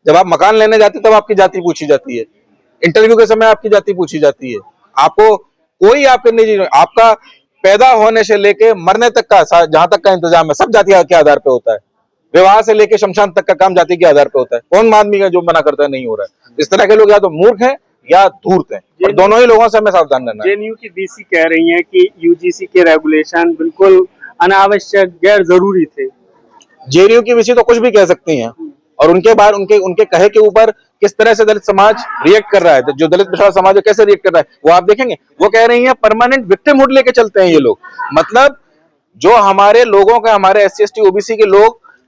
जब आप मकान लेने जाते तब आपकी जाति पूछी जाती है, इंटरव्यू के समय आपकी जाति पूछी जाती है। आपको कोई आपके निजी, आपका पैदा होने से लेके मरने तक का जहां तक का इंतजाम है सब जाति के आधार पे होता है। विवाह से लेके शमशान तक का काम जाति के आधार पे होता है। कौन आदमी का जो मना करता है नहीं हो रहा है। इस तरह के लोग या तो मूर्ख हैं या धूर्त हैं, और दोनों ही लोगों से हमें सावधान रहना है। जेएनयू की डीसी कह रही हैं कि यूजीसी के रेगुलेशन बिल्कुल अनावश्यक गैर जरूरी थे। जेएनयू की विषय तो कुछ भी कह सकती हैं, और उनके बाद उनके कहे के ऊपर किस तरह से दलित समाज रिएक्ट कर रहा है, जो दलित पिछड़ा समाज है कैसे रिएक्ट कर रहा है वो आप देखेंगे। वो कह रही हैं परमानेंट विक्टिमहुड लेके चलते हैं ये लोग। मतलब जो हमारे लोगों का, हमारे SC ST OBC के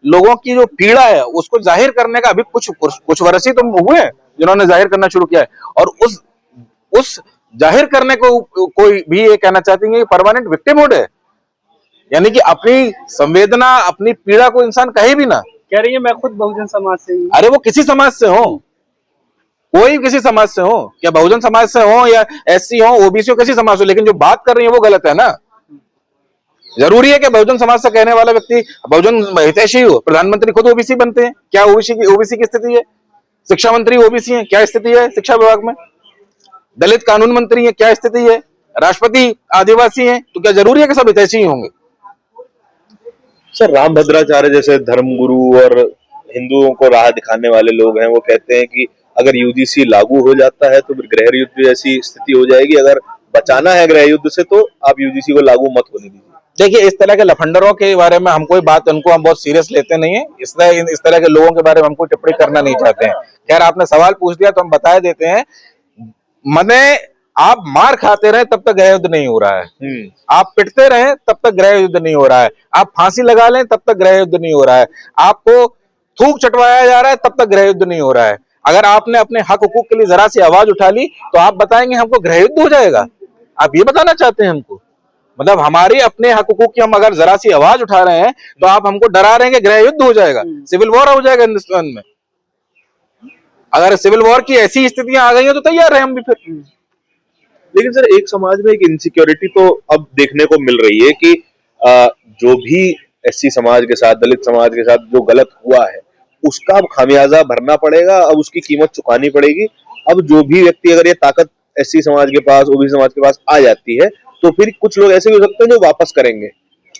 लोगों की जो पीड़ा है उसको जाहिर करने का अभी कुछ वर्ष ही तो हुए हैं जिन्होंने जाहिर करना शुरू किया है, और उस जाहिर करने को कोई भी ये कहना चाहती है कि परमानेंट विक्टिमहुड है, यानी कि अपनी संवेदना, अपनी पीड़ा को इंसान कहे भी ना। कह रही है मैं खुद बहुजन समाज से हूं। अरे वो किसी समाज से हो, कोई किसी समाज से हो, क्या बहुजन समाज से हो या SC हो, OBC हो, किसी समाज से, लेकिन जो बात कर रही है वो गलत है ना। जरूरी है कि बहुजन समाज से कहने वाला व्यक्ति बहुजन हितैषी हो। प्रधानमंत्री खुद OBC बनते हैं, क्या ओबीसी की स्थिति है? शिक्षा मंत्री OBC है, क्या स्थिति है शिक्षा विभाग में? दलित कानून मंत्री है, क्या स्थिति है? राष्ट्रपति आदिवासी हैं, तो क्या जरूरी है कि सब हितैषी होंगे? सर, रामभद्राचार्य जैसे धर्मगुरु और हिंदुओं को राह दिखाने वाले लोग हैं, वो कहते हैं कि अगर यूजीसी लागू हो जाता है तो फिर गृह युद्ध जैसी स्थिति हो जाएगी। अगर बचाना है गृह युद्ध से तो आप यूजीसी को लागू मत होने दीजिए। देखिए, इस तरह के लफंडरों के बारे में हम कोई बात, उनको हम बहुत सीरियस लेते नहीं है। इस तरह के लोगों के बारे में हम कोई टिप्पणी करना नहीं चाहते हैं। खैर, आपने सवाल पूछ दिया तो हम बता देते हैं। मने आप मार खाते रहे तब तक गृह युद्ध नहीं हो रहा है, आप पिटते रहे तब तक गृह युद्ध नहीं हो रहा है, आप फांसी लगा लें तब तक गृह युद्ध नहीं हो रहा है, आपको थूक चटवाया जा रहा है तब तक गृह युद्ध नहीं हो रहा है। अगर आपने अपने हक हुकूक के लिए जरा सी आवाज उठा ली तो आप बताएंगे हमको गृह युद्ध हो जाएगा? आप ये बताना चाहते हैं हमको? मतलब हमारी अपने हक हुकूक की हम अगर जरा सी आवाज उठा रहे हैं तो आप हमको डरा रहे हैं कि गृह युद्ध हो जाएगा, सिविल वॉर हो जाएगा हिंदुस्तान में। अगर सिविल वॉर की ऐसी स्थितियां आ गई हैं तो तैयार है हम भी फिर। लेकिन सर, एक समाज में एक इनसिक्योरिटी तो अब देखने को मिल रही है कि जो भी SC समाज के साथ, दलित समाज के साथ जो गलत हुआ है उसका अब खामियाजा भरना पड़ेगा, अब उसकी कीमत चुकानी पड़ेगी। अब जो भी व्यक्ति, अगर ये ताकत SC समाज के पास, OBC समाज के पास आ जाती है तो फिर कुछ लोग ऐसे भी हो सकते हैं जो वापस करेंगे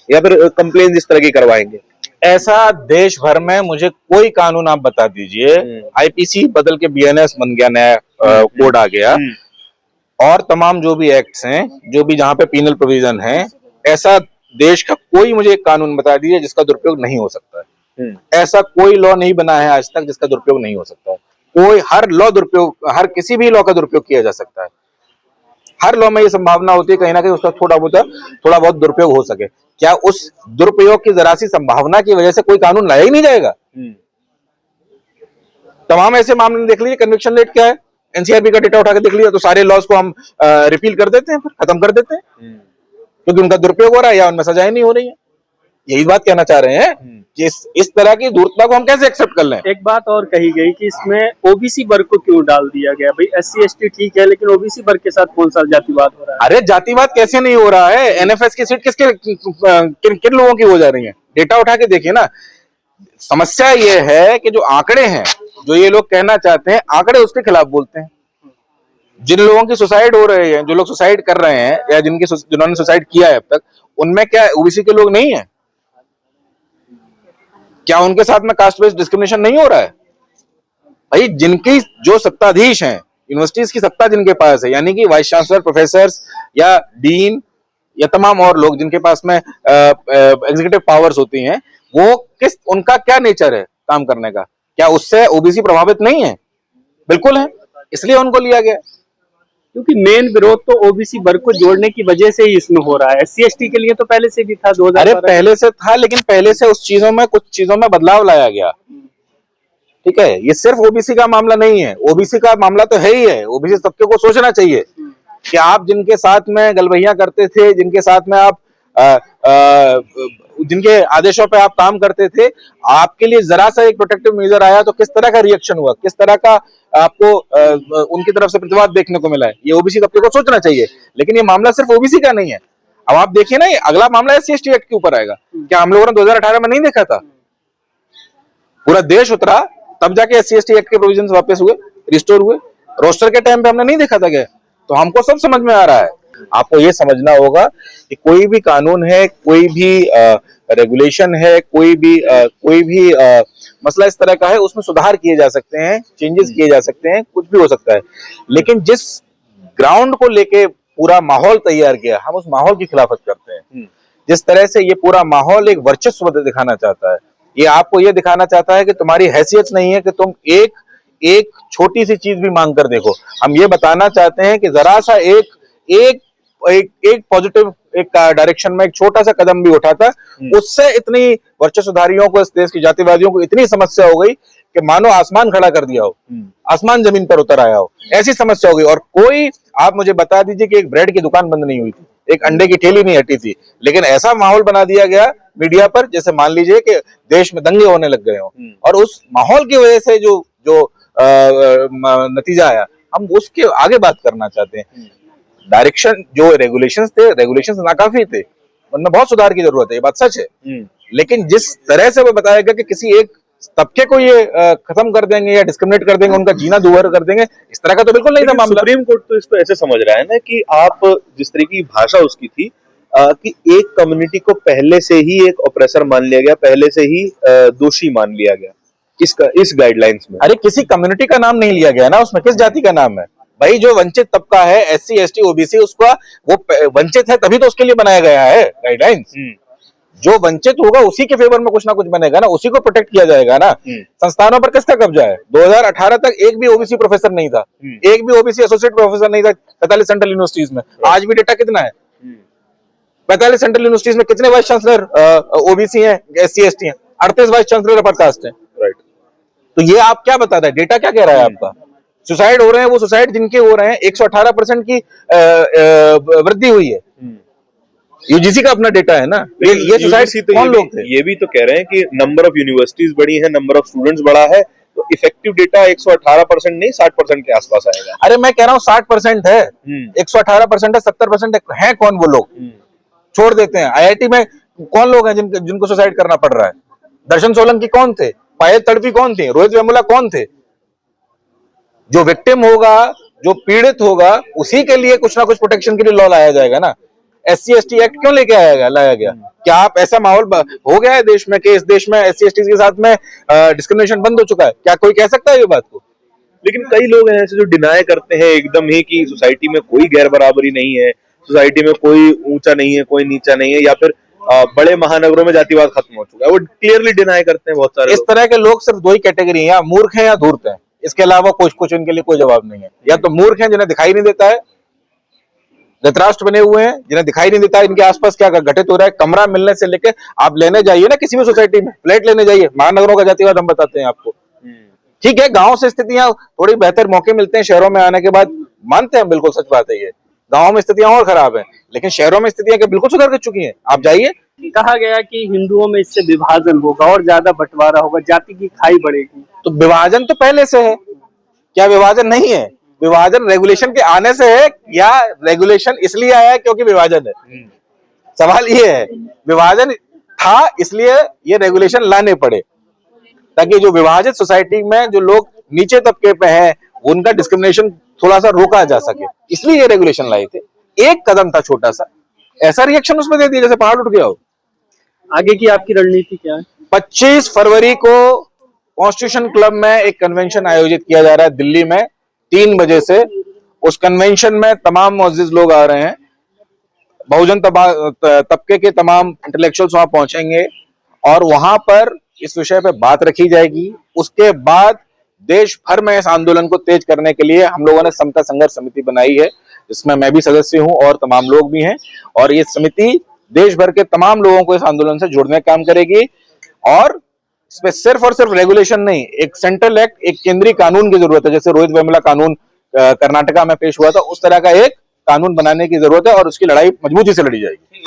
या फिर कंप्लेन इस तरह की करवाएंगे। ऐसा देश भर में मुझे कोई कानून आप बता दीजिए। IPC बदल के BNS बन गया, नया कोड आ गया, और तमाम जो भी एक्ट्स हैं, जो भी जहां पे पीनल प्रोविजन है, ऐसा देश का कोई मुझे एक कानून बता दीजिए जिसका दुरुपयोग नहीं हो सकता है। ऐसा कोई लॉ नहीं बना है आज तक जिसका दुरुपयोग नहीं हो सकता है। हर लॉ दुरुपयोग, हर किसी भी लॉ का दुरुपयोग किया जा सकता है। हर लॉ में ये संभावना होती है कहीं ना कहीं उसका थोड़ा बहुत दुरुपयोग हो सके। क्या उस दुरुपयोग की जरा सी संभावना की वजह से कोई कानून लाया ही नहीं जाएगा? तमाम ऐसे मामले देख लीजिए, कन्विक्शन रेट क्या है, NCRB का डेटा उठा के देख लिया तो सारे लॉज को हम रिपील कर देते हैं, फिर खत्म कर देते हैं, क्योंकि उनका दुरुपयोग हो रहा है या उनमें सजाएं नहीं हो रही है। यही बात कहना चाह रहे हैं कि इस तरह की धूर्तता को हम कैसे एक्सेप्ट कर लें। एक बात और कही गई कि इसमें OBC वर्ग को क्यों डाल दिया गया? भाई SC ST ठीक है, लेकिन OBC वर्ग के साथ कौन सा जातिवाद हो रहा है? अरे जातिवाद कैसे नहीं हो रहा है? NFS की सीट किन लोगों की हो जा रही है? डेटा उठा के देखिए ना। समस्या ये है कि जो आंकड़े हैं, जो ये लोग कहना चाहते हैं, आंकड़े उसके खिलाफ बोलते हैं। जिन लोगों की सुसाइड हो रहे हैं, जो लोग सुसाइड कर रहे हैं या जिन्होंने सुसाइड किया है अब तक, उनमें क्या OBC के लोग नहीं है? क्या उनके साथ में कास्ट बेस्ड डिस्क्रिमिनेशन नहीं हो रहा है? भाई, जिनकी जो सत्ताधीश हैं, यूनिवर्सिटीज की सत्ता जिनके पास है, यानी कि वाइस चांसलर, प्रोफेसर या डीन या तमाम और लोग जिनके पास में एग्जीक्यूटिव पावर्स होती हैं, वो उनका क्या नेचर है काम करने का? क्या उससे OBC प्रभावित नहीं है? बिल्कुल है, इसलिए उनको लिया गया। क्योंकि मेन विरोध तो OBC वर्ग को जोड़ने की वजह से ही इसमें हो रहा है। SC ST के लिए तो पहले से भी था, 2012। अरे पहले से था, लेकिन पहले से कुछ चीजों में बदलाव लाया गया। ठीक है, ये सिर्फ OBC का मामला नहीं है, OBC का मामला तो है ही है। OBC सबके को सोचना चाहिए कि आप जिनके साथ में गलबैया करते थे, जिनके साथ में आप जिनके आदेशों पे आप काम करते थे, आपके लिए जरा सा एक प्रोटेक्टिव मेजर आया तो किस तरह का रिएक्शन हुआ, किस तरह का आपको उनकी तरफ से प्रतिवाद देखने को मिला है। ये OBC सबके को सोचना चाहिए। लेकिन ये मामला सिर्फ OBC का नहीं है। अब आप देखिए ना, ये अगला मामला SC ST एक्ट के ऊपर आएगा। क्या हम लोगों ने 2018 में नहीं देखा था? पूरा देश उतरा तब जाके SC/ST एक्ट के प्रोविजंस वापस हुए, रिस्टोर हुए। रोस्टर के टाइम पे हमने नहीं देखा था क्या? तो हमको सब समझ में आ रहा है। आपको ये समझना होगा कि कोई भी कानून है, कोई भी रेगुलेशन है, कोई भी मसला इस तरह का है, उसमें सुधार किए जा सकते हैं, चेंजेस किए जा सकते हैं, कुछ भी हो सकता है। लेकिन जिस ग्राउंड को लेके पूरा माहौल तैयार किया, हम उस माहौल की खिलाफत करते हैं। जिस तरह से ये पूरा माहौल एक वर्चस्व दिखाना चाहता है, ये आपको ये दिखाना चाहता है कि तुम्हारी हैसियत नहीं है कि तुम एक छोटी सी चीज भी मांग कर देखो। हम ये बताना चाहते हैं कि जरा सा एक पॉजिटिव एक डायरेक्शन में एक छोटा सा कदम भी उठाता, उससे इतनी वर्चस्वधारियों को, इस देश की जातिवादियों को इतनी समस्या हो गई कि मानो आसमान खड़ा कर दिया हो, आसमान जमीन पर उतर आया हो, ऐसी समस्या हो गई। और कोई, आप मुझे बता दीजिए कि एक ब्रेड की दुकान बंद नहीं हुई थी, एक अंडे की ठेली नहीं हटी थी, लेकिन ऐसा माहौल बना दिया गया मीडिया पर जैसे मान लीजिए कि देश में दंगे होने लग गए हो। और उस माहौल की वजह से जो नतीजा आया, हम उसके आगे बात करना चाहते हैं। डायरेक्शन, जो रेगुलेशंस थे, रेगुलेशंस नाकाफी थे, उनमें बहुत सुधार की जरूरत है, ये बात सच है। लेकिन जिस तरह से वो बताया गया कि किसी एक तबके को ये खत्म कर देंगे या डिस्क्रिमिनेट कर देंगे, उनका जीना दुभर कर देंगे, इस तरह का तो बिल्कुल नहीं था मामला। सुप्रीम कोर्ट तो इसको ऐसे समझ रहा है ना कि आप जिस तरह की भाषा उसकी थी कि एक कम्युनिटी को पहले से ही एक ऑपरेसर मान लिया गया, पहले से ही दोषी मान लिया गया इस गाइडलाइंस में। अरे किसी कम्युनिटी का नाम नहीं लिया गया ना, उसमें किस जाति का नाम है भाई? जो वंचित तबका है, SC/ST OBC, उसका वो वंचित है तभी तो उसके लिए बनाया गया है गाइडलाइंस। जो वंचित होगा उसी के फेवर में कुछ ना कुछ बनेगा ना, उसी को प्रोटेक्ट किया जाएगा ना। संस्थानों पर किसका कब्जा है? 2018 तक एक भी OBC प्रोफेसर नहीं था, एक भी OBC एसोसिएट प्रोफेसर नहीं था 45 सेंट्रल यूनिवर्सिटीज में। आज भी डेटा कितना है? 45 सेंट्रल यूनिवर्सिटीज में कितने वाइस चांसलर OBC हैं, SC/ST हैं? 38 वाइस चांसलर अपर कास्ट हैं। राइट। तो ये आप क्या बता रहे हैं? डेटा क्या कह रहा है आपका? सुसाइड हो रहे हैं, वो सुसाइड जिनके हो रहे हैं, 118% की वृद्धि हुई है। UGC का अपना डेटा है ना। ये सुसाइड तो कौन लोग थे? ये भी तो कह रहे हैं कि नंबर ऑफ यूनिवर्सिटीज बढ़ी है, नंबर ऑफ स्टूडेंट्स बढ़ा है, तो इफेक्टिव डेटा 118% नहीं 60% के आसपास आएगा। अरे मैं कह रहा हूँ 60% है, 118% है, 70% है कौन वो लोग? छोड़ देते हैं। IIT में कौन लोग हैं जिनको सुसाइड करना पड़ रहा है? दर्शन सोलंकी कौन थे? पायल तड़वी कौन थे? रोहित वेमुला कौन थे? जो विक्टिम होगा, जो पीड़ित होगा, उसी के लिए कुछ ना कुछ प्रोटेक्शन के लिए लॉ लाया जाएगा ना। SC/ST एक्ट क्यों लेके लाया गया? क्या आप ऐसा माहौल हो गया है देश में कि इस देश में SC/ST के साथ में डिस्क्रिमिनेशन बंद हो चुका है? क्या कोई कह सकता है ये बात को? लेकिन कई लोग हैं ऐसे जो डिनाई करते हैं एकदम ही कि सोसाइटी में कोई गैर बराबरी नहीं है, सोसाइटी में कोई ऊंचा नहीं है, कोई नीचा नहीं है, या फिर बड़े महानगरों में जातिवाद खत्म हो चुका है, वो क्लियरली डिनाई करते हैं बहुत सारे इस तरह के लोग सिर्फ दो ही कैटेगरी हैं, या मूर्ख हैं या धूर्त हैं। इसके अलावा कुछ इनके लिए कोई जवाब नहीं है। या तो मूर्ख हैं जिन्हें दिखाई नहीं देता है, धृतराष्ट्र बने हुए हैं जिन्हें दिखाई नहीं देता है इनके आसपास क्या घटित हो रहा है। कमरा मिलने से लेकर आप लेने जाइए ना किसी भी सोसाइटी में, फ्लैट लेने जाइए, महानगरों का जातिवाद हम बताते हैं आपको। ठीक है, गांव से स्थितियां थोड़ी बेहतर मौके मिलते हैं शहरों में आने के बाद, मानते हैं, बिल्कुल सच बात है ये। गांव में स्थितियां और खराब है, लेकिन शहरों में स्थितियां बिल्कुल सुधर कर चुकी हैं। आप जाइए। कहा गया कि हिंदुओं में इससे विभाजन होगा और ज्यादा बंटवारा होगा, जाति की खाई बढ़ेगी। तो विभाजन तो पहले से है, क्या विभाजन नहीं है? विभाजन रेगुलेशन के आने से है, या रेगुलेशन इसलिए आया है क्योंकि विभाजन है? सवाल ये है, विभाजन था इसलिए ये रेगुलेशन लाने पड़े, ताकि जो विभाजित सोसाइटी में जो लोग नीचे तबके पे हैं उनका डिस्क्रिमिनेशन थोड़ा सा रोका जा सके, इसलिए ये रेगुलेशन लाए थे। एक कदम था छोटा सा, ऐसा रिएक्शन उसमें दे दिया जैसे पहाड़ उठ गया हो। आगे की आपकी रणनीति क्या है? 25 फरवरी को कॉन्स्टिट्यूशन क्लब में एक कन्वेंशन आयोजित किया जा रहा है दिल्ली में 3 बजे से। उस कन्वेंशन में तमाम मुअज़्ज़िज़ लोग आ रहे हैं, बहुजन तबके के तमाम इंटेलेक्चुअल्स वहां पहुंचेंगे और वहां पर इस विषय पे बात रखी जाएगी। उसके बाद देश भर में इस आंदोलन को तेज करने के लिए हम लोगों ने समता संघर्ष समिति बनाई है, जिसमें मैं भी सदस्य हूं और तमाम लोग भी हैं। और ये समिति देश भर के तमाम लोगों को इस आंदोलन से जोड़ने का काम करेगी। और इसमें सिर्फ और सिर्फ रेगुलेशन नहीं, एक सेंट्रल एक्ट, एक केंद्रीय कानून की जरूरत है। जैसे रोहित वेमुला कानून कर्नाटका में पेश हुआ था, उस तरह का एक कानून बनाने की जरूरत है और उसकी लड़ाई मजबूती से लड़ी जाएगी।